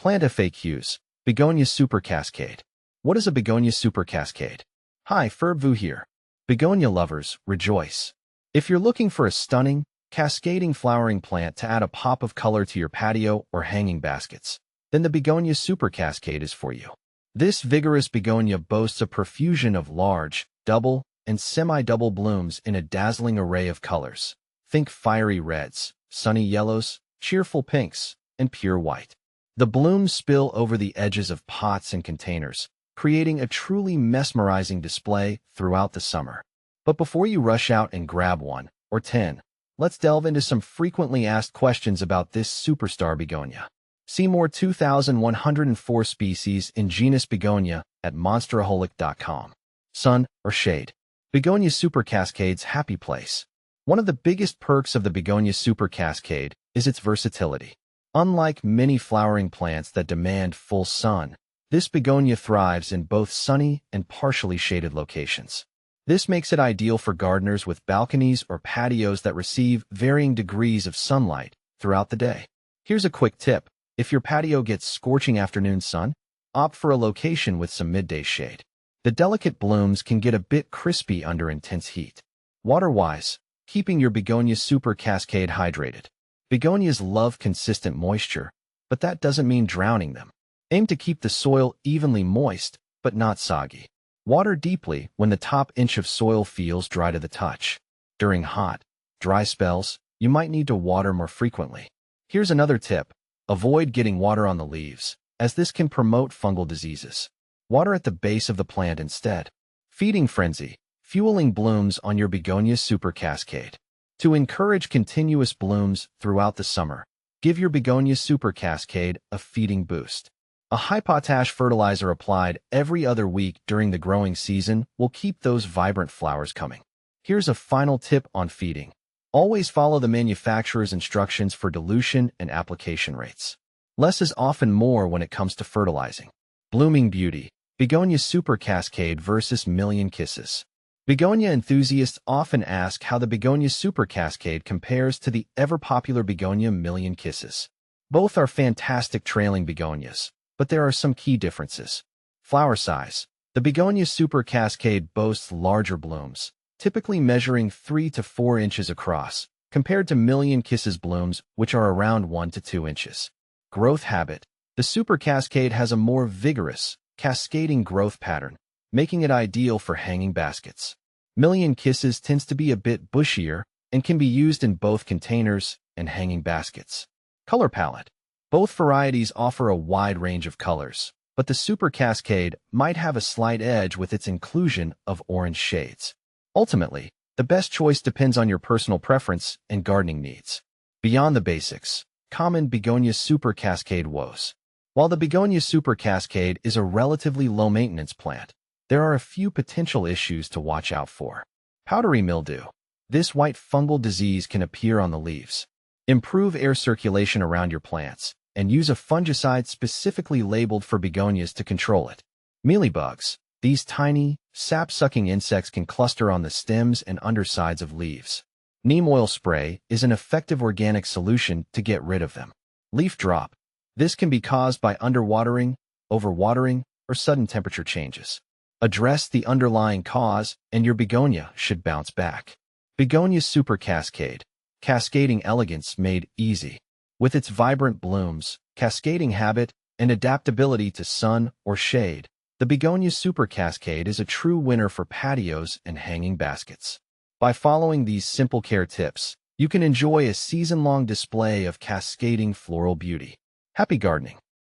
Plant FAQs. Begonia Super Cascade. What is a Begonia Super Cascade? Hi, Ferb here. Begonia lovers, rejoice. If you're looking for a stunning, cascading flowering plant to add a pop of color to your patio or hanging baskets, then the Begonia Super Cascade is for you. This vigorous begonia boasts a profusion of large, double, and semi-double blooms in a dazzling array of colors. Think fiery reds, sunny yellows, cheerful pinks, and pure white. The blooms spill over the edges of pots and containers, creating a truly mesmerizing display throughout the summer. But before you rush out and grab one, or 10, let's delve into some frequently asked questions about this superstar begonia. See more 2,104 species in genus Begonia at monsteraholic.com. Sun or shade? Begonia Super Cascade's happy place. One of the biggest perks of the Begonia Super Cascade is its versatility. Unlike many flowering plants that demand full sun, this begonia thrives in both sunny and partially shaded locations. This makes it ideal for gardeners with balconies or patios that receive varying degrees of sunlight throughout the day. Here's a quick tip. If your patio gets scorching afternoon sun, opt for a location with some midday shade. The delicate blooms can get a bit crispy under intense heat. Water-wise, keeping your Begonia Super Cascade hydrated. Begonias love consistent moisture, but that doesn't mean drowning them. Aim to keep the soil evenly moist, but not soggy. Water deeply when the top inch of soil feels dry to the touch. During hot, dry spells, you might need to water more frequently. Here's another tip. Avoid getting water on the leaves, as this can promote fungal diseases. Water at the base of the plant instead. Feeding frenzy. Fueling blooms on your Begonia Super Cascade. To encourage continuous blooms throughout the summer, give your Begonia Super Cascade a feeding boost. A high-potash fertilizer applied every other week during the growing season will keep those vibrant flowers coming. Here's a final tip on feeding. Always follow the manufacturer's instructions for dilution and application rates. Less is often more when it comes to fertilizing. Blooming beauty. Begonia Super Cascade versus Million Kisses. Begonia enthusiasts often ask how the Begonia Super Cascade compares to the ever-popular Begonia Million Kisses. Both are fantastic trailing begonias, but there are some key differences. Flower size. The Begonia Super Cascade boasts larger blooms, typically measuring 3 to 4 inches across, compared to Million Kisses blooms, which are around 1 to 2 inches. Growth habit. The Super Cascade has a more vigorous, cascading growth pattern, making it ideal for hanging baskets. Million Kisses tends to be a bit bushier and can be used in both containers and hanging baskets. Color palette. Both varieties offer a wide range of colors, but the Super Cascade might have a slight edge with its inclusion of orange shades. Ultimately, the best choice depends on your personal preference and gardening needs. Beyond the basics, common Begonia Super Cascade woes. While the Begonia Super Cascade is a relatively low-maintenance plant, there are a few potential issues to watch out for. Powdery mildew. This white fungal disease can appear on the leaves. Improve air circulation around your plants, and use a fungicide specifically labeled for begonias to control it. Mealybugs. These tiny, sap-sucking insects can cluster on the stems and undersides of leaves. Neem oil spray is an effective organic solution to get rid of them. Leaf drop. This can be caused by underwatering, overwatering, or sudden temperature changes. Address the underlying cause, and your begonia should bounce back. Begonia Super Cascade. Cascading elegance made easy. With its vibrant blooms, cascading habit, and adaptability to sun or shade, the Begonia Super Cascade is a true winner for patios and hanging baskets. By following these simple care tips, you can enjoy a season-long display of cascading floral beauty. Happy gardening!